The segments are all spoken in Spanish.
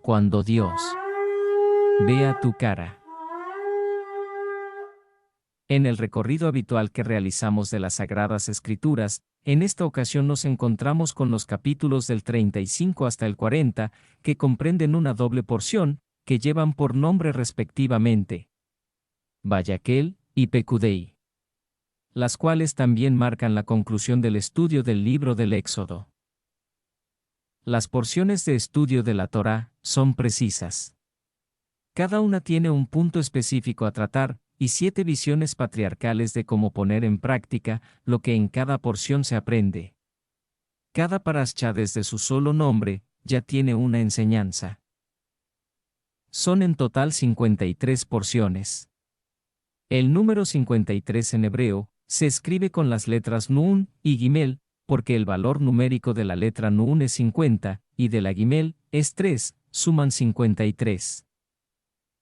Cuando Dios vea tu cara. En el recorrido habitual que realizamos de las Sagradas Escrituras, en esta ocasión nos encontramos con los capítulos del 35 hasta el 40, que comprenden una doble porción, que llevan por nombre respectivamente Vayaquel y Pecudei, las cuales también marcan la conclusión del estudio del libro del Éxodo. Las porciones de estudio de la Torá son precisas. Cada una tiene un punto específico a tratar, y 7 visiones patriarcales de cómo poner en práctica lo que en cada porción se aprende. Cada parashá desde su solo nombre ya tiene una enseñanza. Son en total 53 porciones. El número 53 en hebreo se escribe con las letras Nun y Gimel, porque el valor numérico de la letra Nun es 50, y de la Gimel es 3, suman 53.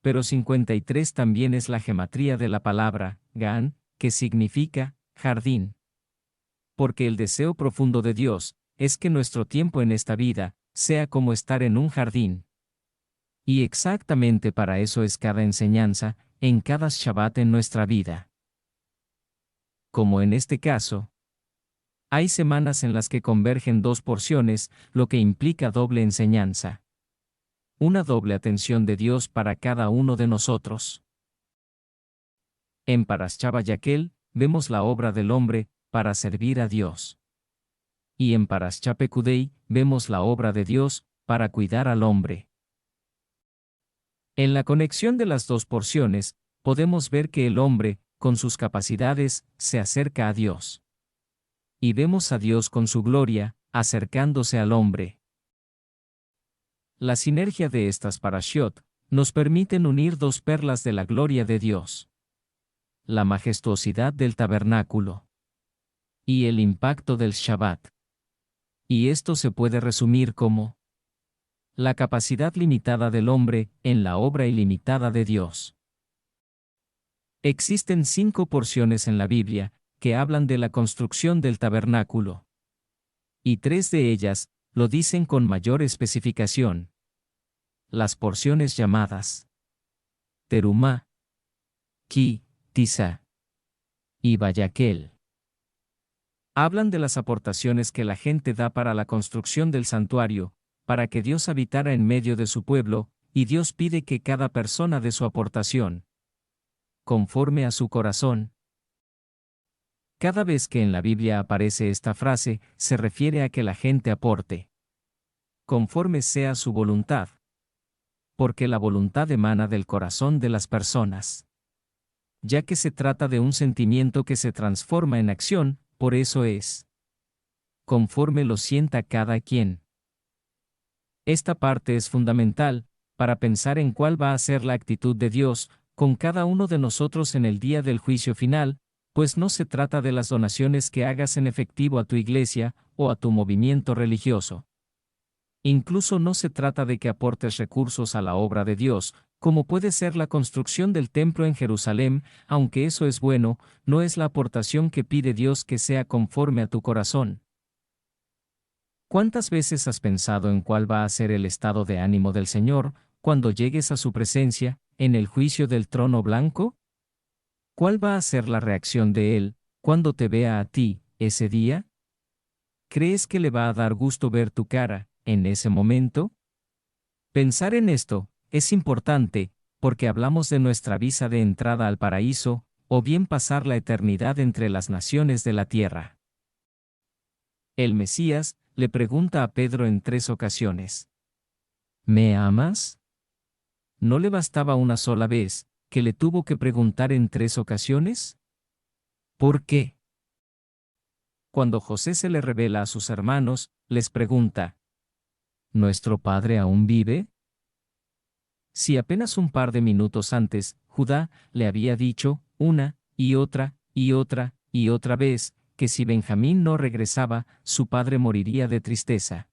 Pero 53 también es la gematría de la palabra Gan, que significa jardín. Porque el deseo profundo de Dios es que nuestro tiempo en esta vida sea como estar en un jardín. Y exactamente para eso es cada enseñanza, en cada Shabbat en nuestra vida. Como en este caso, hay semanas en las que convergen 2 porciones, lo que implica doble enseñanza. Una doble atención de Dios para cada uno de nosotros. En Parashá Vayaquel vemos la obra del hombre para servir a Dios. Y en Parashá Pecudei vemos la obra de Dios para cuidar al hombre. En la conexión de las 2 porciones, podemos ver que el hombre, con sus capacidades, se acerca a Dios. Y vemos a Dios con su gloria, acercándose al hombre. La sinergia de estas parashiot nos permiten unir 2 perlas de la gloria de Dios. La majestuosidad del tabernáculo. Y el impacto del Shabbat. Y esto se puede resumir como la capacidad limitada del hombre en la obra ilimitada de Dios. Existen 5 porciones en la Biblia que hablan de la construcción del tabernáculo. Y 3 de ellas lo dicen con mayor especificación. Las porciones llamadas Terumá, Ki, Tisa y Vayaquel hablan de las aportaciones que la gente da para la construcción del santuario, para que Dios habitara en medio de su pueblo, y Dios pide que cada persona dé su aportación, conforme a su corazón. Cada vez que en la Biblia aparece esta frase, se refiere a que la gente aporte, conforme sea su voluntad. Porque la voluntad emana del corazón de las personas. Ya que se trata de un sentimiento que se transforma en acción, por eso es conforme lo sienta cada quien. Esta parte es fundamental, para pensar en cuál va a ser la actitud de Dios con cada uno de nosotros en el día del juicio final, pues no se trata de las donaciones que hagas en efectivo a tu iglesia o a tu movimiento religioso. Incluso no se trata de que aportes recursos a la obra de Dios, como puede ser la construcción del templo en Jerusalén, aunque eso es bueno, no es la aportación que pide Dios que sea conforme a tu corazón. ¿Cuántas veces has pensado en cuál va a ser el estado de ánimo del Señor, cuando llegues a su presencia, en el juicio del trono blanco? ¿Cuál va a ser la reacción de Él, cuando te vea a ti, ese día? ¿Crees que le va a dar gusto ver tu cara, en ese momento? Pensar en esto es importante, porque hablamos de nuestra visa de entrada al paraíso, o bien pasar la eternidad entre las naciones de la tierra. El Mesías le pregunta a Pedro en 3 ocasiones: ¿Me amas? ¿No le bastaba una sola vez, que le tuvo que preguntar en 3 ocasiones? ¿Por qué? Cuando José se le revela a sus hermanos, les pregunta: ¿Nuestro padre aún vive? Si apenas un par de minutos antes, Judá le había dicho, una, y otra, y otra, y otra vez, que si Benjamín no regresaba, su padre moriría de tristeza.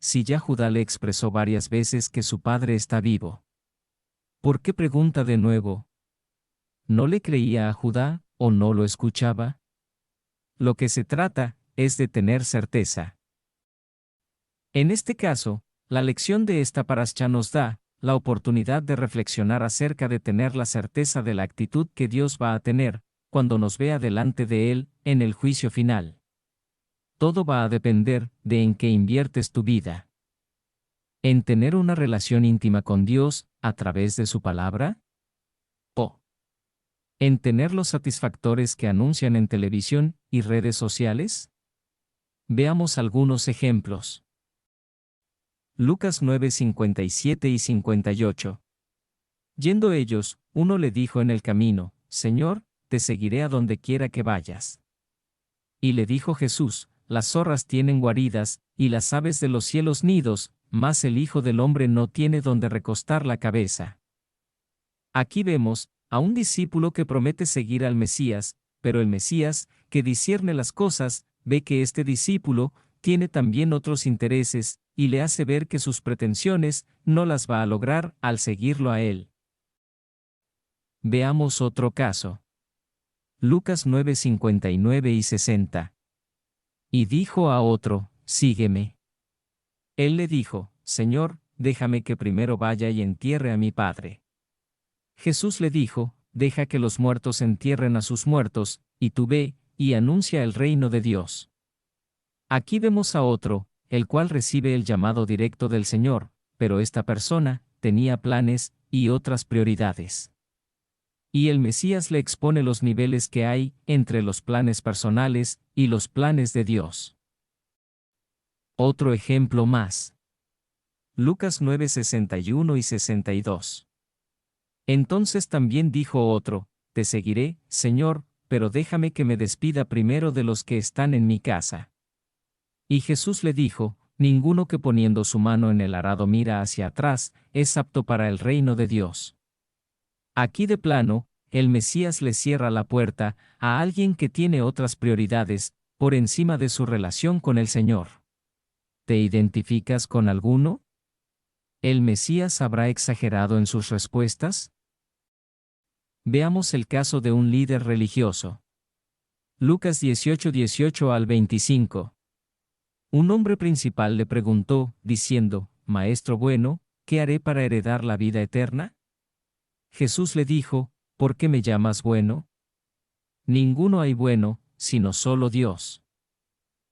Si ya Judá le expresó varias veces que su padre está vivo, ¿por qué pregunta de nuevo? ¿No le creía a Judá, o no lo escuchaba? Lo que se trata es de tener certeza. En este caso, La lección de esta parashá nos da la oportunidad de reflexionar acerca de tener la certeza de la actitud que Dios va a tener cuando nos vea delante de Él en el juicio final. Todo va a depender de en qué inviertes tu vida. ¿En tener una relación íntima con Dios a través de su palabra? ¿O en tener los satisfactores que anuncian en televisión y redes sociales? Veamos algunos ejemplos. Lucas 9, 57 y 58. Yendo ellos, uno le dijo en el camino: Señor, te seguiré a donde quiera que vayas. Y le dijo Jesús: Las zorras tienen guaridas, y las aves de los cielos nidos, mas el Hijo del Hombre no tiene donde recostar la cabeza. Aquí vemos a un discípulo que promete seguir al Mesías, pero el Mesías, que discierne las cosas, ve que este discípulo tiene también otros intereses, y le hace ver que sus pretensiones no las va a lograr al seguirlo a él. Veamos otro caso. Lucas 9, 59 y 60. Y dijo a otro: Sígueme. Él le dijo: Señor, déjame que primero vaya y entierre a mi padre. Jesús le dijo: Deja que los muertos entierren a sus muertos, y tú ve, y anuncia el reino de Dios. Aquí vemos a otro, el cual recibe el llamado directo del Señor, pero esta persona tenía planes y otras prioridades. Y el Mesías le expone los niveles que hay entre los planes personales y los planes de Dios. Otro ejemplo más. Lucas 9, 61 y 62. Entonces también dijo otro: Te seguiré, Señor, pero déjame que me despida primero de los que están en mi casa. Y Jesús le dijo: Ninguno que poniendo su mano en el arado mira hacia atrás, es apto para el reino de Dios. Aquí de plano, el Mesías le cierra la puerta a alguien que tiene otras prioridades, por encima de su relación con el Señor. ¿Te identificas con alguno? ¿El Mesías habrá exagerado en sus respuestas? Veamos el caso de un líder religioso. Lucas 18, 18 al 25. Un hombre principal le preguntó, diciendo: Maestro bueno, ¿qué haré para heredar la vida eterna? Jesús le dijo: ¿Por qué me llamas bueno? Ninguno hay bueno, sino solo Dios.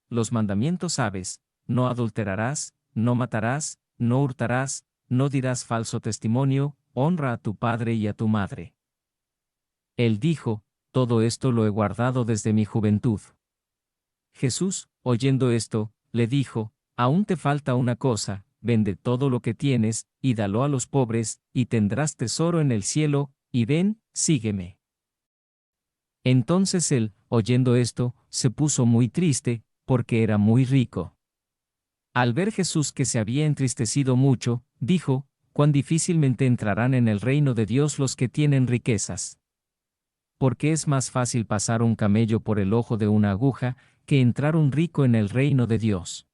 Los mandamientos sabes: no adulterarás, no matarás, no hurtarás, no dirás falso testimonio, honra a tu padre y a tu madre. Él dijo: Todo esto lo he guardado desde mi juventud. Jesús, oyendo esto, le dijo: Aún te falta una cosa: vende todo lo que tienes, y dalo a los pobres, y tendrás tesoro en el cielo, y ven, sígueme. Entonces él, oyendo esto, se puso muy triste, porque era muy rico. Al ver Jesús que se había entristecido mucho, dijo: Cuán difícilmente entrarán en el reino de Dios los que tienen riquezas. Porque es más fácil pasar un camello por el ojo de una aguja, que entrar un rico en el reino de Dios.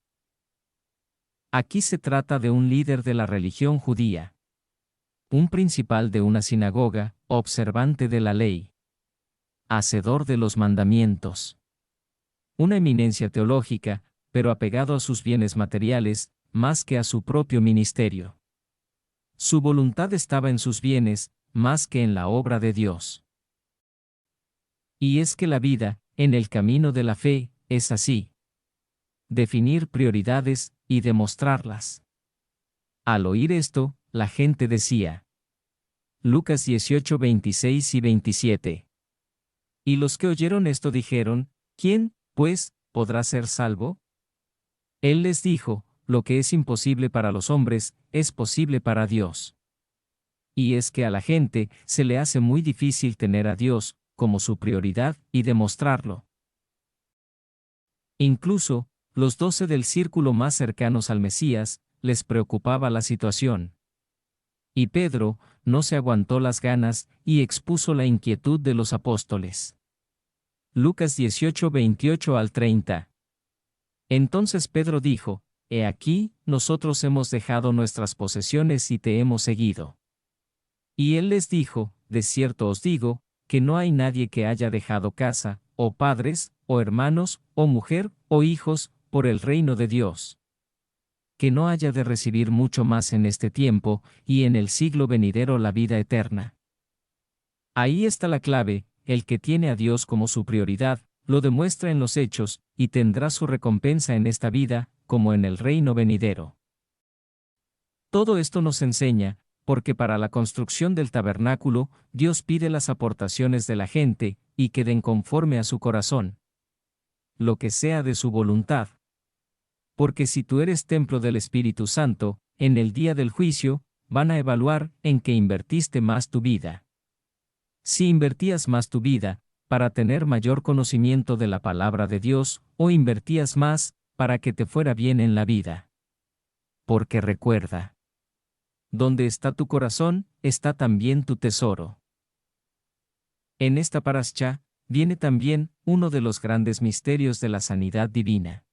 Aquí se trata de un líder de la religión judía. Un principal de una sinagoga, observante de la ley. Hacedor de los mandamientos. Una eminencia teológica, pero apegado a sus bienes materiales, más que a su propio ministerio. Su voluntad estaba en sus bienes, más que en la obra de Dios. Y es que la vida, en el camino de la fe, es así. Definir prioridades, y demostrarlas. Al oír esto, la gente decía. Lucas 18, 26 y 27. Y los que oyeron esto dijeron: ¿Quién, pues, podrá ser salvo? Él les dijo: Lo que es imposible para los hombres, es posible para Dios. Y es que a la gente se le hace muy difícil tener a Dios como su prioridad y demostrarlo. Incluso, los 12 del círculo más cercanos al Mesías, les preocupaba la situación. Y Pedro no se aguantó las ganas y expuso la inquietud de los apóstoles. Lucas 18, 28 al 30. Entonces Pedro dijo: He aquí, nosotros hemos dejado nuestras posesiones y te hemos seguido. Y él les dijo: De cierto os digo, que no hay nadie que haya dejado casa, o padres, o hermanos, o mujer, o hijos, por el reino de Dios. que no haya de recibir mucho más en este tiempo, y en el siglo venidero la vida eterna. Ahí está la clave: el que tiene a Dios como su prioridad, lo demuestra en los hechos, y tendrá su recompensa en esta vida, como en el reino venidero. Todo esto nos enseña, porque para la construcción del tabernáculo, Dios pide las aportaciones de la gente, y que den conforme a su corazón, lo que sea de su voluntad. Porque si tú eres templo del Espíritu Santo, en el día del juicio, van a evaluar en qué invertiste más tu vida. Si invertías más tu vida, para tener mayor conocimiento de la palabra de Dios, o invertías más, para que te fuera bien en la vida. Porque recuerda, donde está tu corazón, está también tu tesoro. En esta parascha, viene también uno de los grandes misterios de la sanidad divina.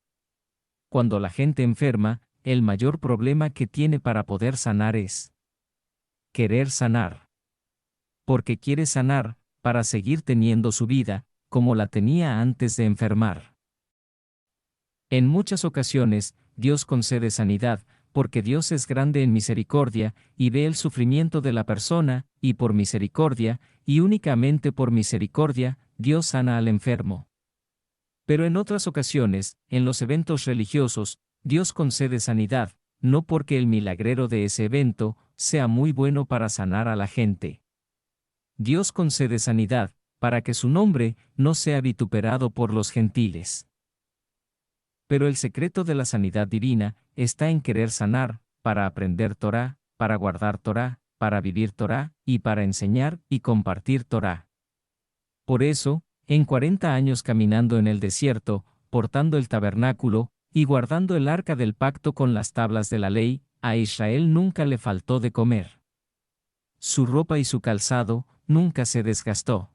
Cuando la gente enferma, el mayor problema que tiene para poder sanar es querer sanar. Porque quiere sanar, para seguir teniendo su vida, como la tenía antes de enfermar. En muchas ocasiones, Dios concede sanidad, porque Dios es grande en misericordia, y ve el sufrimiento de la persona, y por misericordia, y únicamente por misericordia, Dios sana al enfermo. Pero en otras ocasiones, en los eventos religiosos, Dios concede sanidad, no porque el milagrero de ese evento sea muy bueno para sanar a la gente. Dios concede sanidad, para que su nombre no sea vituperado por los gentiles. Pero el secreto de la sanidad divina está en querer sanar, para aprender Torá, para guardar Torá, para vivir Torá, y para enseñar y compartir Torá. Por eso, en 40 años caminando en el desierto, portando el tabernáculo, y guardando el arca del pacto con las tablas de la ley, a Israel nunca le faltó de comer. Su ropa y su calzado nunca se desgastó.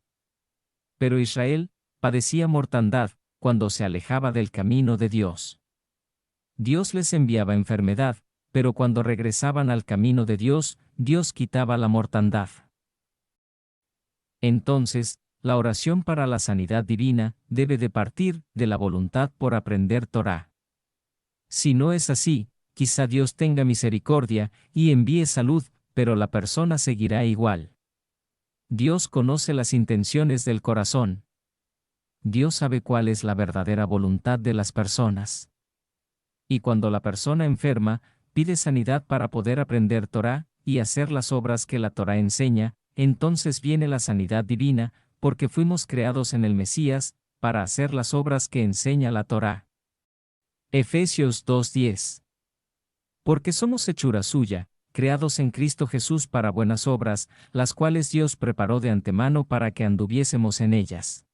Pero Israel padecía mortandad cuando se alejaba del camino de Dios. Dios les enviaba enfermedad, pero cuando regresaban al camino de Dios, Dios quitaba la mortandad. Entonces, la oración para la sanidad divina debe de partir de la voluntad por aprender Torá. Si no es así, quizá Dios tenga misericordia y envíe salud, pero la persona seguirá igual. Dios conoce las intenciones del corazón. Dios sabe cuál es la verdadera voluntad de las personas. Y cuando la persona enferma, pide sanidad para poder aprender Torá y hacer las obras que la Torá enseña, entonces viene la sanidad divina, porque fuimos creados en el Mesías, para hacer las obras que enseña la Torá. Efesios 2:10. Porque somos hechura suya, creados en Cristo Jesús para buenas obras, las cuales Dios preparó de antemano para que anduviésemos en ellas.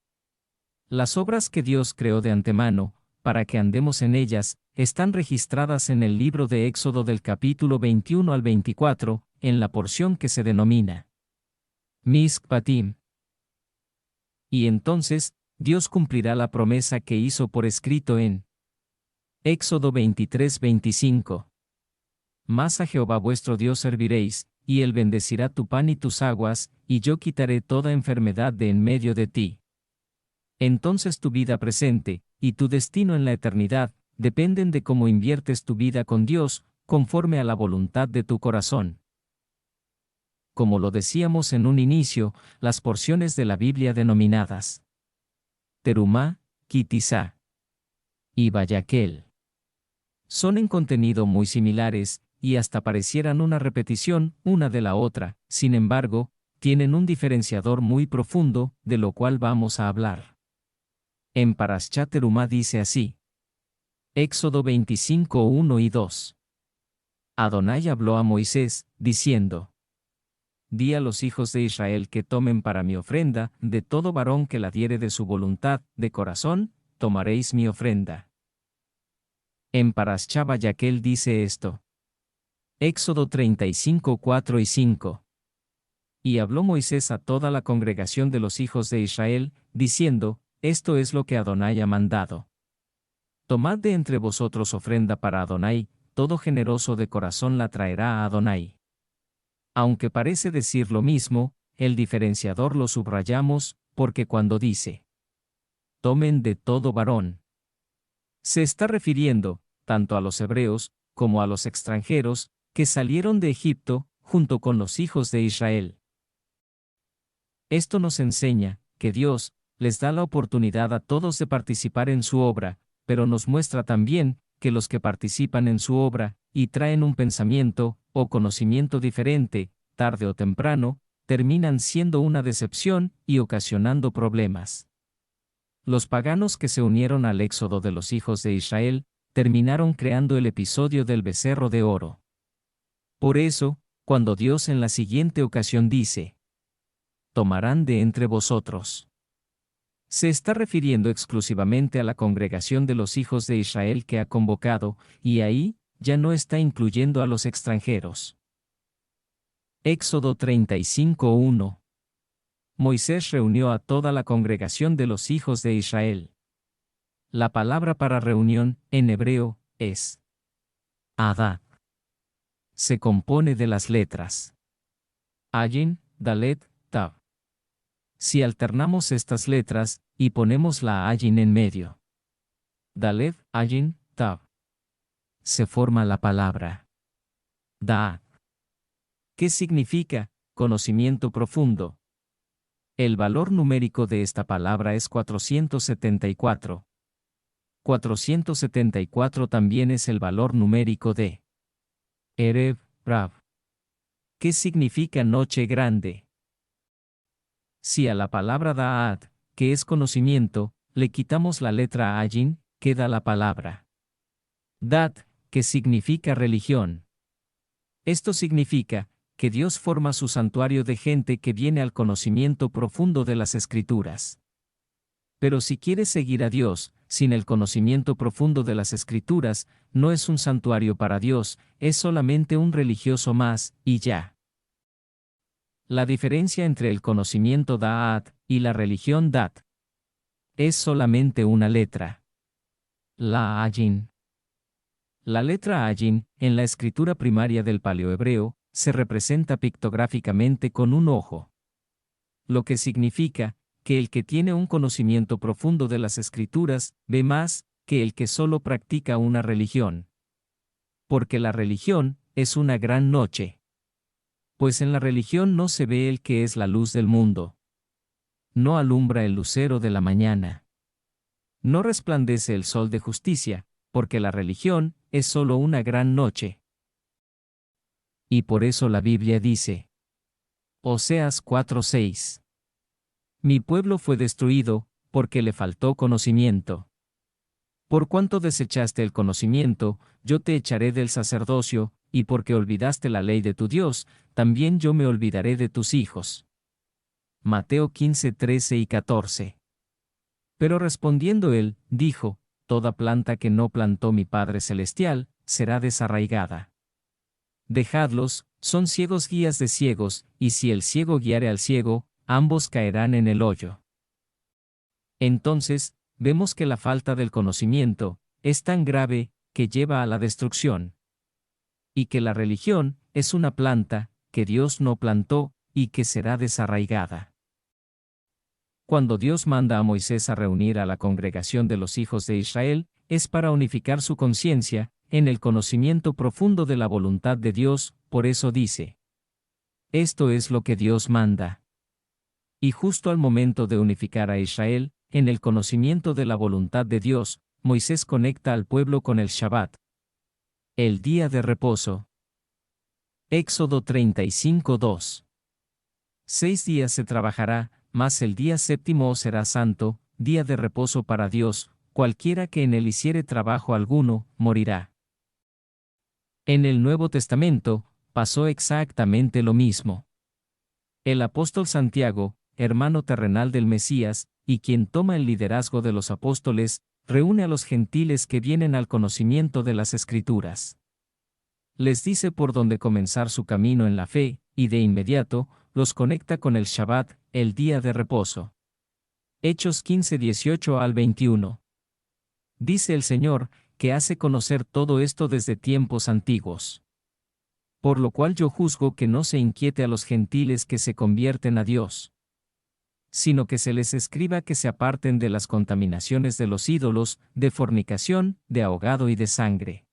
Las obras que Dios creó de antemano, para que andemos en ellas, están registradas en el libro de Éxodo del capítulo 21 al 24, en la porción que se denomina Mishpatim. Y entonces, Dios cumplirá la promesa que hizo por escrito en Éxodo 23:25. Mas a Jehová vuestro Dios serviréis, y él bendecirá tu pan y tus aguas, y yo quitaré toda enfermedad de en medio de ti. Entonces tu vida presente, y tu destino en la eternidad, dependen de cómo inviertes tu vida con Dios, conforme a la voluntad de tu corazón. Como lo decíamos en un inicio, las porciones de la Biblia denominadas Terumá, Kitizá y Bayaquel son en contenido muy similares, y hasta parecieran una repetición una de la otra, sin embargo, tienen un diferenciador muy profundo, de lo cual vamos a hablar. En Parashat Terumá dice así. Éxodo 25:1 y 2. Adonai habló a Moisés, diciendo: Di a los hijos de Israel que tomen para mi ofrenda, de todo varón que la diere de su voluntad, de corazón, tomaréis mi ofrenda. En Parashat Bayaquel dice esto. Éxodo 35:4 y 5. Y habló Moisés a toda la congregación de los hijos de Israel, diciendo: Esto es lo que Adonai ha mandado. Tomad de entre vosotros ofrenda para Adonai, todo generoso de corazón la traerá a Adonai. Aunque parece decir lo mismo, el diferenciador lo subrayamos, porque cuando dice tomen de todo varón, se está refiriendo, tanto a los hebreos, como a los extranjeros, que salieron de Egipto, junto con los hijos de Israel. Esto nos enseña que Dios les da la oportunidad a todos de participar en su obra, pero nos muestra también que los que participan en su obra y traen un pensamiento o conocimiento diferente, tarde o temprano, terminan siendo una decepción y ocasionando problemas. Los paganos que se unieron al éxodo de los hijos de Israel terminaron creando el episodio del becerro de oro. Por eso, cuando Dios en la siguiente ocasión dice, tomarán de entre vosotros, se está refiriendo exclusivamente a la congregación de los hijos de Israel que ha convocado, y ahí ya no está incluyendo a los extranjeros. Éxodo 35:1. Moisés reunió a toda la congregación de los hijos de Israel. La palabra para reunión, en hebreo, es Adad. Se compone de las letras Ayin, Dalet, Tav. Si alternamos estas letras, y ponemos la Ayin en medio, Dalet, Ayin, Tav, se forma la palabra Da'at. ¿Qué significa? Conocimiento profundo. El valor numérico de esta palabra es 474. 474 también es el valor numérico de Erev, Rav. ¿Qué significa noche grande? Si a la palabra Da'at, que es conocimiento, le quitamos la letra Ayin, queda la palabra Dat, que significa religión. Esto significa que Dios forma su santuario de gente que viene al conocimiento profundo de las Escrituras. Pero si quieres seguir a Dios, sin el conocimiento profundo de las Escrituras, no es un santuario para Dios, es solamente un religioso más, y ya. La diferencia entre el conocimiento Da'at y la religión Dat es solamente una letra. La Ayin. La letra Ayin, en la escritura primaria del paleohebreo, se representa pictográficamente con un ojo. Lo que significa que el que tiene un conocimiento profundo de las escrituras ve más que el que solo practica una religión. Porque la religión es una gran noche. Pues en la religión no se ve el que es la luz del mundo. No alumbra el lucero de la mañana. No resplandece el sol de justicia, porque la religión es solo una gran noche. Y por eso la Biblia dice, Oseas 4:6. Mi pueblo fue destruido, porque le faltó conocimiento. Por cuanto desechaste el conocimiento, yo te echaré del sacerdocio, y porque olvidaste la ley de tu Dios, también yo me olvidaré de tus hijos. Mateo 15:13 y 14. Pero respondiendo él, dijo, toda planta que no plantó mi Padre Celestial, será desarraigada. Dejadlos, son ciegos guías de ciegos, y si el ciego guiare al ciego, ambos caerán en el hoyo. Entonces, vemos que la falta del conocimiento es tan grave que lleva a la destrucción. Y que la religión es una planta que Dios no plantó y que será desarraigada. Cuando Dios manda a Moisés a reunir a la congregación de los hijos de Israel, es para unificar su conciencia en el conocimiento profundo de la voluntad de Dios, por eso dice: esto es lo que Dios manda. Y justo al momento de unificar a Israel, en el conocimiento de la voluntad de Dios, Moisés conecta al pueblo con el Shabbat, el día de reposo. Éxodo 35:2. 6 días se trabajará, mas el día séptimo os será santo, día de reposo para Dios, cualquiera que en él hiciere trabajo alguno, morirá. En el Nuevo Testamento, pasó exactamente lo mismo. El apóstol Santiago, hermano terrenal del Mesías, y quien toma el liderazgo de los apóstoles, reúne a los gentiles que vienen al conocimiento de las Escrituras. Les dice por dónde comenzar su camino en la fe, y de inmediato, los conecta con el Shabbat, el día de reposo. Hechos 15:18 al 21. Dice el Señor, que hace conocer todo esto desde tiempos antiguos. Por lo cual yo juzgo que no se inquiete a los gentiles que se convierten a Dios, sino que se les escriba que se aparten de las contaminaciones de los ídolos, de fornicación, de ahogado y de sangre.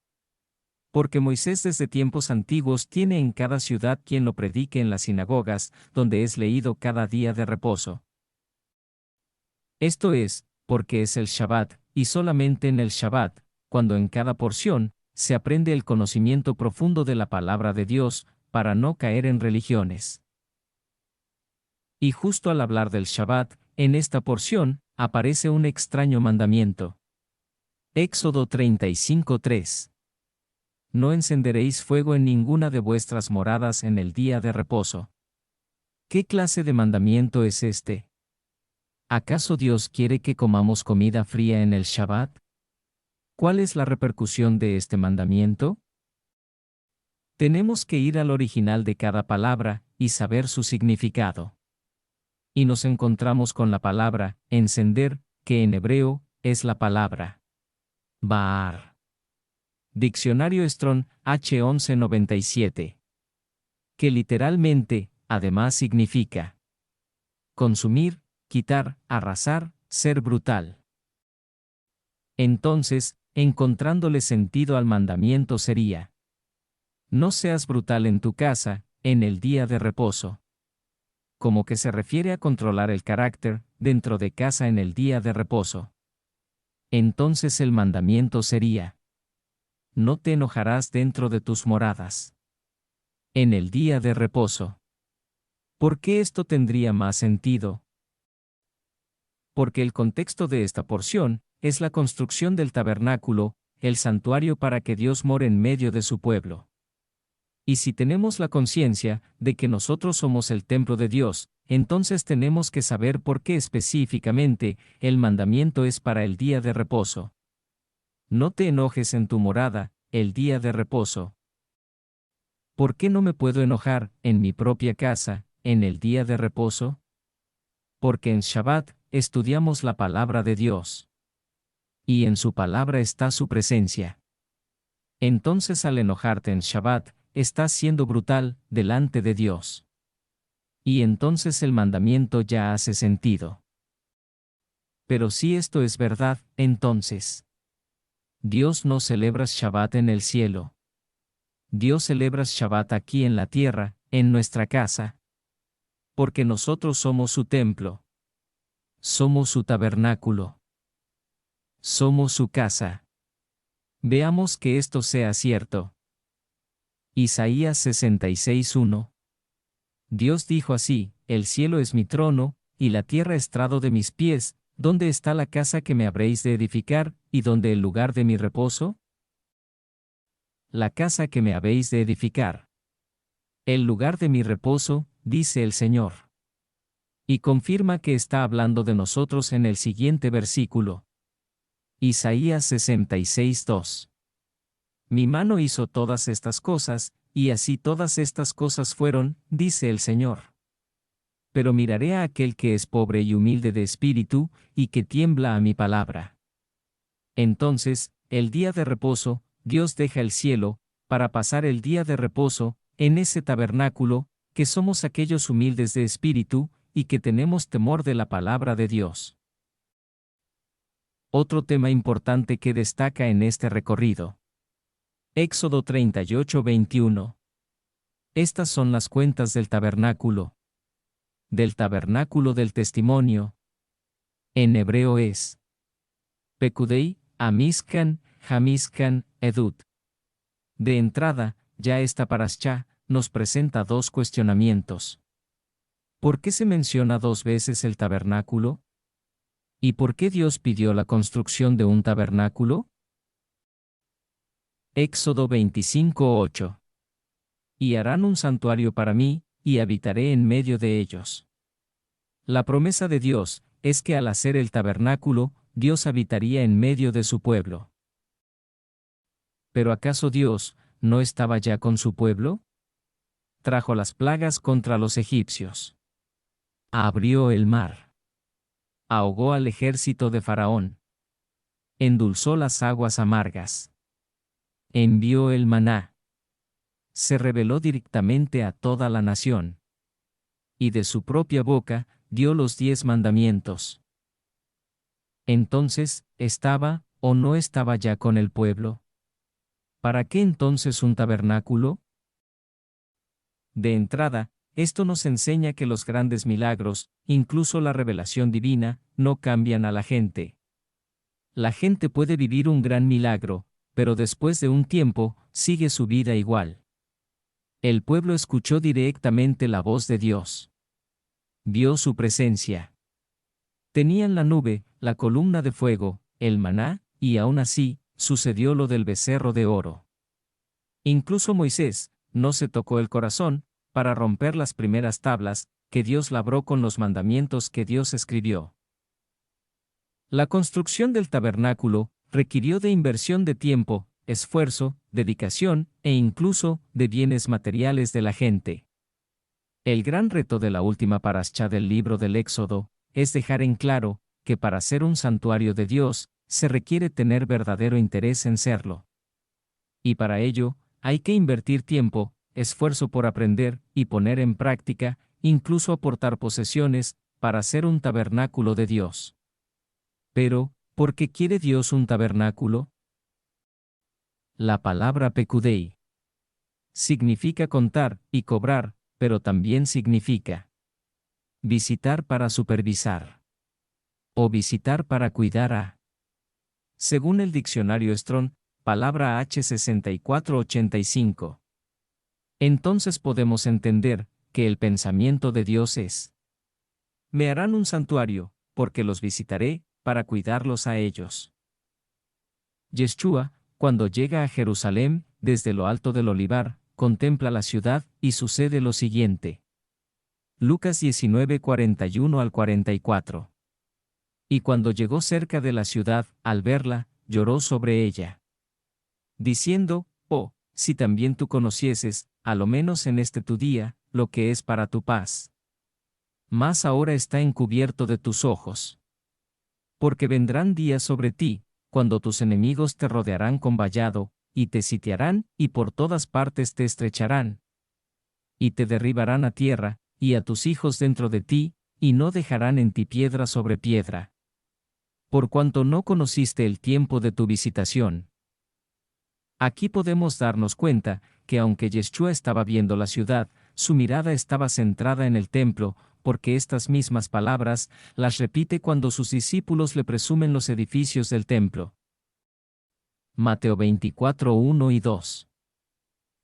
Porque Moisés desde tiempos antiguos tiene en cada ciudad quien lo predique en las sinagogas, donde es leído cada día de reposo. Esto es, porque es el Shabbat, y solamente en el Shabbat, cuando en cada porción, se aprende el conocimiento profundo de la palabra de Dios, para no caer en religiones. Y justo al hablar del Shabbat, en esta porción, aparece un extraño mandamiento. Éxodo 35:3. No encenderéis fuego en ninguna de vuestras moradas en el día de reposo. ¿Qué clase de mandamiento es este? ¿Acaso Dios quiere que comamos comida fría en el Shabbat? ¿Cuál es la repercusión de este mandamiento? Tenemos que ir al original de cada palabra y saber su significado. Y nos encontramos con la palabra encender, que en hebreo es la palabra Baar. Diccionario Strong, H1197. Que literalmente, además significa consumir, quitar, arrasar, ser brutal. Entonces, encontrándole sentido al mandamiento sería: no seas brutal en tu casa, en el día de reposo. Como que se refiere a controlar el carácter, dentro de casa en el día de reposo. Entonces el mandamiento sería: no te enojarás dentro de tus moradas. En el día de reposo. ¿Por qué esto tendría más sentido? Porque el contexto de esta porción es la construcción del tabernáculo, el santuario para que Dios more en medio de su pueblo. Y si tenemos la conciencia de que nosotros somos el templo de Dios, entonces tenemos que saber por qué específicamente el mandamiento es para el día de reposo. No te enojes en tu morada, el día de reposo. ¿Por qué no me puedo enojar en mi propia casa, en el día de reposo? Porque en Shabbat estudiamos la palabra de Dios. Y en su palabra está su presencia. Entonces al enojarte en Shabbat, estás siendo brutal delante de Dios. Y entonces el mandamiento ya hace sentido. Pero si esto es verdad, entonces Dios no celebra Shabbat en el cielo. Dios celebra Shabbat aquí en la tierra, en nuestra casa. Porque nosotros somos su templo. Somos su tabernáculo. Somos su casa. Veamos que esto sea cierto. Isaías 66:1. Dios dijo así: el cielo es mi trono, y la tierra estrado de mis pies. ¿Dónde está la casa que me habréis de edificar, y dónde el lugar de mi reposo? La casa que me habéis de edificar. El lugar de mi reposo, dice el Señor. Y confirma que está hablando de nosotros en el siguiente versículo. Isaías 66:2. Mi mano hizo todas estas cosas, y así todas estas cosas fueron, dice el Señor. Pero miraré a aquel que es pobre y humilde de espíritu, y que tiembla a mi palabra. Entonces, el día de reposo, Dios deja el cielo, para pasar el día de reposo, en ese tabernáculo, que somos aquellos humildes de espíritu, y que tenemos temor de la palabra de Dios. Otro tema importante que destaca en este recorrido. Éxodo 38:21. Estas son las cuentas del tabernáculo. Del tabernáculo del testimonio. En hebreo es Pekudei, Amiskan, Hamiskan, Edut. De entrada, ya esta parashá nos presenta dos cuestionamientos. ¿Por qué se menciona dos veces el tabernáculo? ¿Y por qué Dios pidió la construcción de un tabernáculo? Éxodo 25:8. Y harán un santuario para mí, y habitaré en medio de ellos. La promesa de Dios es que al hacer el tabernáculo, Dios habitaría en medio de su pueblo. ¿Pero acaso Dios no estaba ya con su pueblo? Trajo las plagas contra los egipcios. Abrió el mar. Ahogó al ejército de Faraón. Endulzó las aguas amargas. Envió el maná. Se reveló directamente a toda la nación. Y de su propia boca, dio los 10 mandamientos. Entonces, ¿estaba o no estaba ya con el pueblo? ¿Para qué entonces un tabernáculo? De entrada, esto nos enseña que los grandes milagros, incluso la revelación divina, no cambian a la gente. La gente puede vivir un gran milagro, pero después de un tiempo, sigue su vida igual. El pueblo escuchó directamente la voz de Dios. Vio su presencia. Tenían la nube, la columna de fuego, el maná, y aún así, sucedió lo del becerro de oro. Incluso Moisés, no se tocó el corazón, para romper las primeras tablas, que Dios labró con los mandamientos que Dios escribió. La construcción del tabernáculo requirió de inversión de tiempo, esfuerzo, dedicación, e incluso de bienes materiales de la gente. El gran reto de la última parashá del libro del Éxodo es dejar en claro que para ser un santuario de Dios, se requiere tener verdadero interés en serlo. Y para ello, hay que invertir tiempo, esfuerzo por aprender y poner en práctica, incluso aportar posesiones, para ser un tabernáculo de Dios. Pero, ¿por qué quiere Dios un tabernáculo? La palabra pekudei significa contar y cobrar, pero también significa visitar para supervisar o visitar para cuidar a. Según el diccionario Strong, palabra H6485. Entonces podemos entender que el pensamiento de Dios es: me harán un santuario, porque los visitaré, para cuidarlos a ellos. Yeshua, cuando llega a Jerusalén, desde lo alto del olivar, contempla la ciudad y sucede lo siguiente. Lucas 19:41 al 44. Y cuando llegó cerca de la ciudad, al verla, lloró sobre ella, diciendo: oh, si también tú conocieses, a lo menos en este tu día, lo que es para tu paz. Mas ahora está encubierto de tus ojos. Porque vendrán días sobre ti, cuando tus enemigos te rodearán con vallado, y te sitiarán, y por todas partes te estrecharán. Y te derribarán a tierra, y a tus hijos dentro de ti, y no dejarán en ti piedra sobre piedra. Por cuanto no conociste el tiempo de tu visitación. Aquí podemos darnos cuenta, que aunque Yeshua estaba viendo la ciudad, su mirada estaba centrada en el templo, porque estas mismas palabras las repite cuando sus discípulos le presumen los edificios del templo. Mateo 24:1 y 2.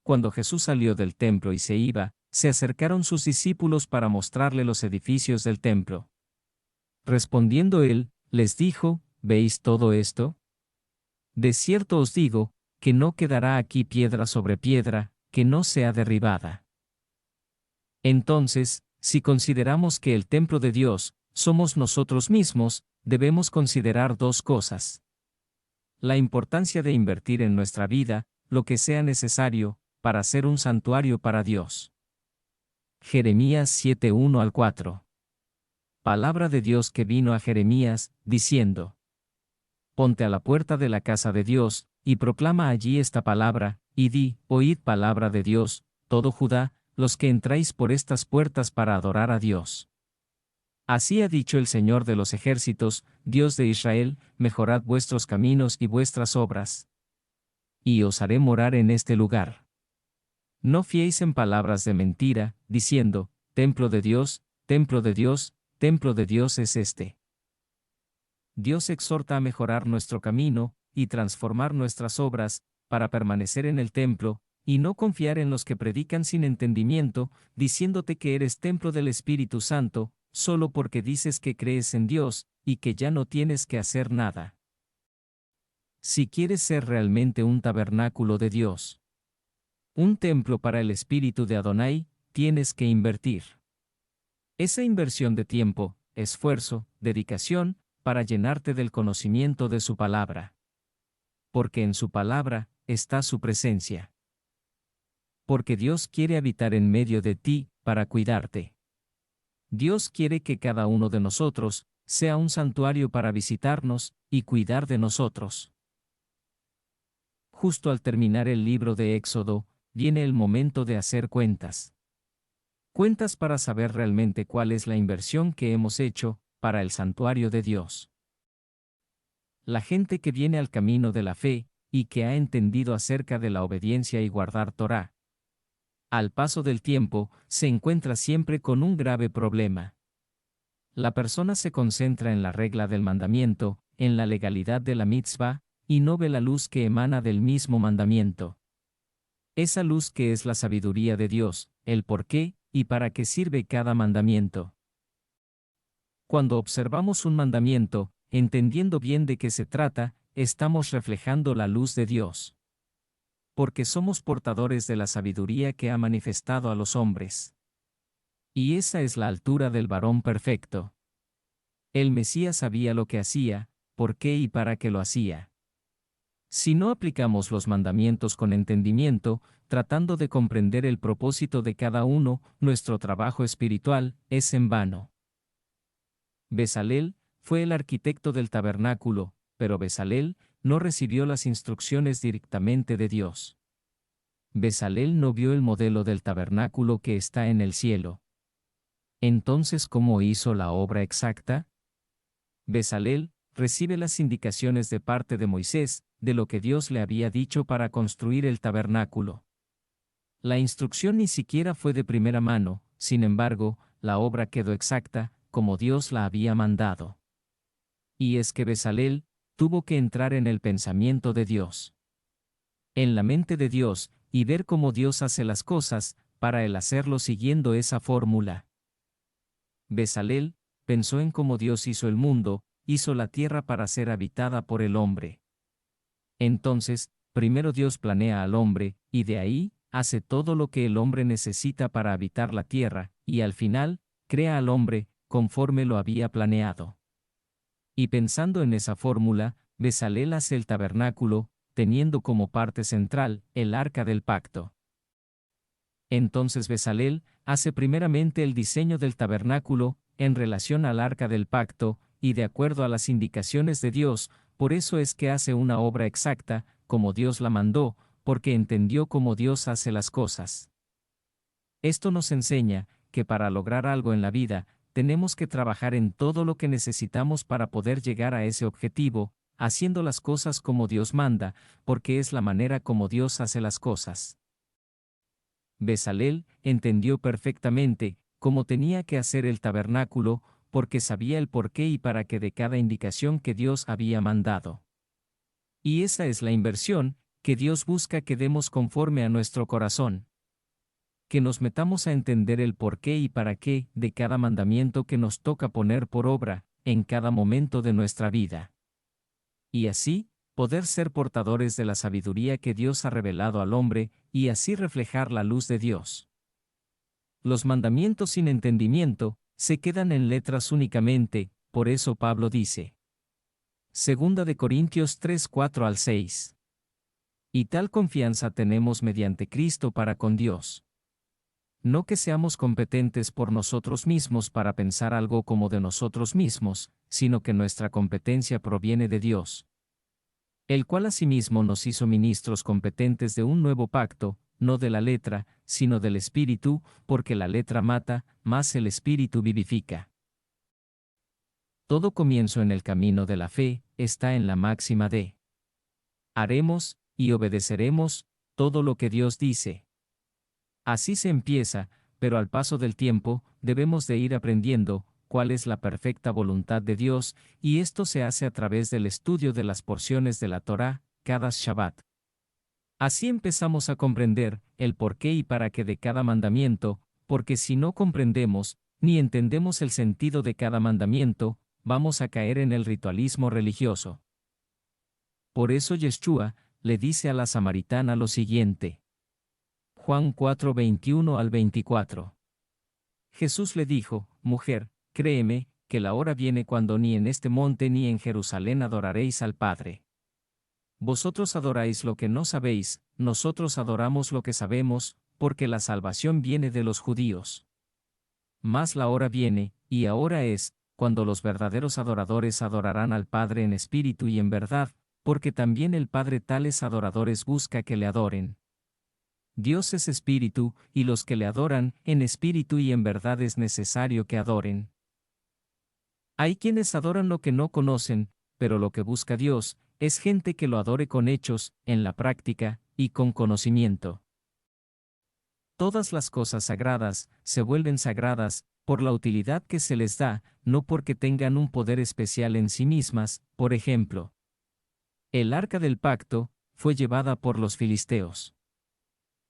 Cuando Jesús salió del templo y se iba, se acercaron sus discípulos para mostrarle los edificios del templo. Respondiendo él, les dijo: ¿veis todo esto? De cierto os digo, que no quedará aquí piedra sobre piedra, que no sea derribada. Entonces, si consideramos que el templo de Dios somos nosotros mismos, debemos considerar dos cosas. La importancia de invertir en nuestra vida lo que sea necesario para ser un santuario para Dios. Jeremías 7:1 al 4. Palabra de Dios que vino a Jeremías, diciendo: ponte a la puerta de la casa de Dios, y proclama allí esta palabra, y di: oíd palabra de Dios, todo Judá, los que entráis por estas puertas para adorar a Dios. Así ha dicho el Señor de los ejércitos, Dios de Israel: mejorad vuestros caminos y vuestras obras. Y os haré morar en este lugar. No fiéis en palabras de mentira, diciendo: templo de Dios, templo de Dios, templo de Dios es este. Dios exhorta a mejorar nuestro camino, y transformar nuestras obras, para permanecer en el templo, y no confiar en los que predican sin entendimiento, diciéndote que eres templo del Espíritu Santo, solo porque dices que crees en Dios, y que ya no tienes que hacer nada. Si quieres ser realmente un tabernáculo de Dios, un templo para el Espíritu de Adonai, tienes que invertir. Esa inversión de tiempo, esfuerzo, dedicación, para llenarte del conocimiento de su palabra. Porque en su palabra está su presencia. Porque Dios quiere habitar en medio de ti, para cuidarte. Dios quiere que cada uno de nosotros sea un santuario para visitarnos y cuidar de nosotros. Justo al terminar el libro de Éxodo, viene el momento de hacer cuentas. Cuentas para saber realmente cuál es la inversión que hemos hecho para el santuario de Dios. La gente que viene al camino de la fe y que ha entendido acerca de la obediencia y guardar Torá. Al paso del tiempo, se encuentra siempre con un grave problema. La persona se concentra en la regla del mandamiento, en la legalidad de la mitzvah, y no ve la luz que emana del mismo mandamiento. Esa luz que es la sabiduría de Dios, el por qué y para qué sirve cada mandamiento. Cuando observamos un mandamiento, entendiendo bien de qué se trata, estamos reflejando la luz de Dios. Porque somos portadores de la sabiduría que ha manifestado a los hombres. Y esa es la altura del varón perfecto. El Mesías sabía lo que hacía, por qué y para qué lo hacía. Si no aplicamos los mandamientos con entendimiento, tratando de comprender el propósito de cada uno, nuestro trabajo espiritual es en vano. Bezalel fue el arquitecto del tabernáculo, pero Bezalel no recibió las instrucciones directamente de Dios. Bezalel no vio el modelo del tabernáculo que está en el cielo. Entonces, ¿cómo hizo la obra exacta? Bezalel recibe las indicaciones de parte de Moisés, de lo que Dios le había dicho para construir el tabernáculo. La instrucción ni siquiera fue de primera mano, sin embargo, la obra quedó exacta, como Dios la había mandado. Y es que Bezalel tuvo que entrar en el pensamiento de Dios, en la mente de Dios, y ver cómo Dios hace las cosas, para él hacerlo siguiendo esa fórmula. Bezalel pensó en cómo Dios hizo el mundo, hizo la tierra para ser habitada por el hombre. Entonces, primero Dios planea al hombre, y de ahí, hace todo lo que el hombre necesita para habitar la tierra, y al final, crea al hombre, conforme lo había planeado. Y pensando en esa fórmula, Bezalel hace el tabernáculo, teniendo como parte central, el arca del pacto. Entonces Bezalel hace primeramente el diseño del tabernáculo, en relación al arca del pacto, y de acuerdo a las indicaciones de Dios, por eso es que hace una obra exacta, como Dios la mandó, porque entendió cómo Dios hace las cosas. Esto nos enseña, que para lograr algo en la vida, tenemos que trabajar en todo lo que necesitamos para poder llegar a ese objetivo, haciendo las cosas como Dios manda, porque es la manera como Dios hace las cosas. Bezalel entendió perfectamente cómo tenía que hacer el tabernáculo, porque sabía el porqué y para qué de cada indicación que Dios había mandado. Y esa es la inversión que Dios busca que demos conforme a nuestro corazón. Que nos metamos a entender el porqué y para qué de cada mandamiento que nos toca poner por obra, en cada momento de nuestra vida. Y así, poder ser portadores de la sabiduría que Dios ha revelado al hombre, y así reflejar la luz de Dios. Los mandamientos sin entendimiento se quedan en letras únicamente, por eso Pablo dice. 2 de Corintios 3, 4 al 6. Y tal confianza tenemos mediante Cristo para con Dios. No que seamos competentes por nosotros mismos para pensar algo como de nosotros mismos, sino que nuestra competencia proviene de Dios, el cual asimismo nos hizo ministros competentes de un nuevo pacto, no de la letra, sino del Espíritu, porque la letra mata, mas el Espíritu vivifica. Todo comienzo en el camino de la fe está en la máxima de: haremos, y obedeceremos, todo lo que Dios dice. Así se empieza, pero al paso del tiempo, debemos de ir aprendiendo cuál es la perfecta voluntad de Dios, y esto se hace a través del estudio de las porciones de la Torá, cada Shabbat. Así empezamos a comprender el porqué y para qué de cada mandamiento, porque si no comprendemos, ni entendemos el sentido de cada mandamiento, vamos a caer en el ritualismo religioso. Por eso Yeshua le dice a la samaritana lo siguiente. Juan 4, 21 al 24. Jesús le dijo, mujer, créeme, que la hora viene cuando ni en este monte ni en Jerusalén adoraréis al Padre. Vosotros adoráis lo que no sabéis, nosotros adoramos lo que sabemos, porque la salvación viene de los judíos. Mas la hora viene, y ahora es, cuando los verdaderos adoradores adorarán al Padre en espíritu y en verdad, porque también el Padre tales adoradores busca que le adoren. Dios es espíritu, y los que le adoran, en espíritu y en verdad es necesario que adoren. Hay quienes adoran lo que no conocen, pero lo que busca Dios, es gente que lo adore con hechos, en la práctica, y con conocimiento. Todas las cosas sagradas se vuelven sagradas por la utilidad que se les da, no porque tengan un poder especial en sí mismas. Por ejemplo, el arca del pacto fue llevada por los filisteos.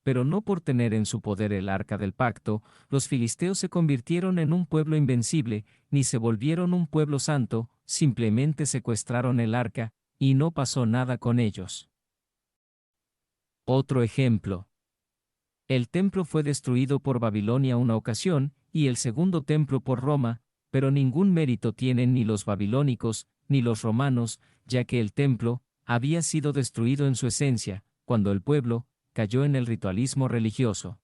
Pero no por tener en su poder el arca del pacto, los filisteos se convirtieron en un pueblo invencible, ni se volvieron un pueblo santo, simplemente secuestraron el arca, y no pasó nada con ellos. Otro ejemplo. El templo fue destruido por Babilonia una ocasión, y el segundo templo por Roma, pero ningún mérito tienen ni los babilónicos, ni los romanos, ya que el templo había sido destruido en su esencia, cuando el pueblo cayó en el ritualismo religioso.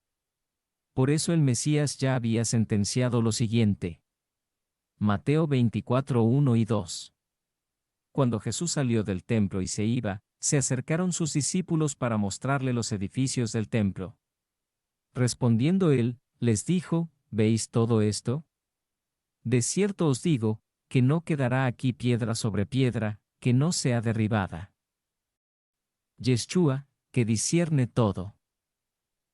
Por eso el Mesías ya había sentenciado lo siguiente. Mateo 24, 1 y 2. Cuando Jesús salió del templo y se iba, se acercaron sus discípulos para mostrarle los edificios del templo. Respondiendo él, les dijo, ¿veis todo esto? De cierto os digo, que no quedará aquí piedra sobre piedra, que no sea derribada. Yeshua, que discierne todo.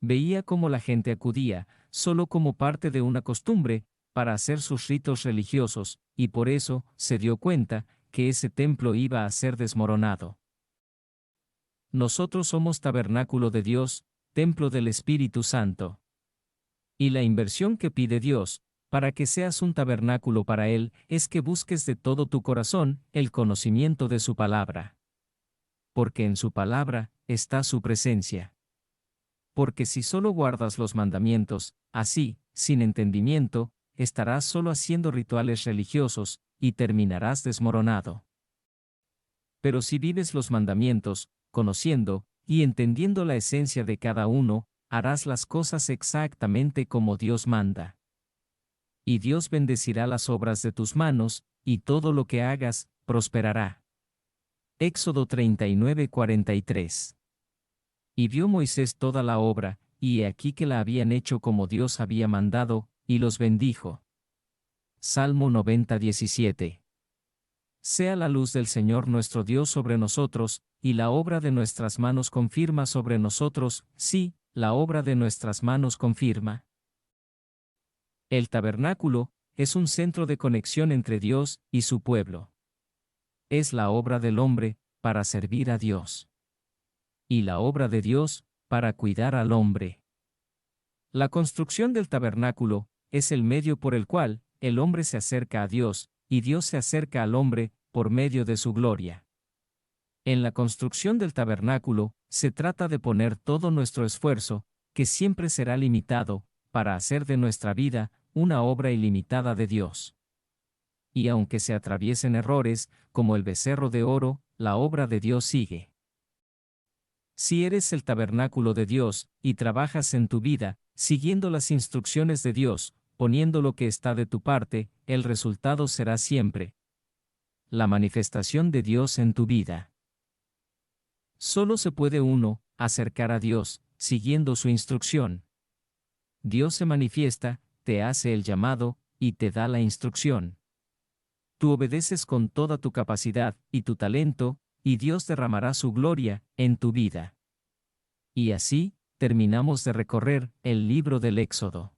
Veía cómo la gente acudía, solo como parte de una costumbre, para hacer sus ritos religiosos, y por eso se dio cuenta que ese templo iba a ser desmoronado. Nosotros somos tabernáculo de Dios, templo del Espíritu Santo. Y la inversión que pide Dios, para que seas un tabernáculo para Él, es que busques de todo tu corazón el conocimiento de su palabra. Porque en su palabra está su presencia. Porque si solo guardas los mandamientos, así, sin entendimiento, estarás solo haciendo rituales religiosos, y terminarás desmoronado. Pero si vives los mandamientos, conociendo y entendiendo la esencia de cada uno, harás las cosas exactamente como Dios manda. Y Dios bendecirá las obras de tus manos, y todo lo que hagas, prosperará. Éxodo 39, 43. Y vio Moisés toda la obra, y he aquí que la habían hecho como Dios había mandado, y los bendijo. Salmo 90, 17. Sea la luz del Señor nuestro Dios sobre nosotros, y la obra de nuestras manos confirma sobre nosotros, sí, la obra de nuestras manos confirma. El tabernáculo es un centro de conexión entre Dios y su pueblo. Es la obra del hombre, para servir a Dios. Y la obra de Dios, para cuidar al hombre. La construcción del tabernáculo es el medio por el cual el hombre se acerca a Dios, y Dios se acerca al hombre, por medio de su gloria. En la construcción del tabernáculo, se trata de poner todo nuestro esfuerzo, que siempre será limitado, para hacer de nuestra vida una obra ilimitada de Dios. Y aunque se atraviesen errores, como el becerro de oro, la obra de Dios sigue. Si eres el tabernáculo de Dios, y trabajas en tu vida, siguiendo las instrucciones de Dios, poniendo lo que está de tu parte, el resultado será siempre la manifestación de Dios en tu vida. Solo se puede uno acercar a Dios, siguiendo su instrucción. Dios se manifiesta, te hace el llamado, y te da la instrucción. Tú obedeces con toda tu capacidad y tu talento, y Dios derramará su gloria en tu vida. Y así, terminamos de recorrer el libro del Éxodo.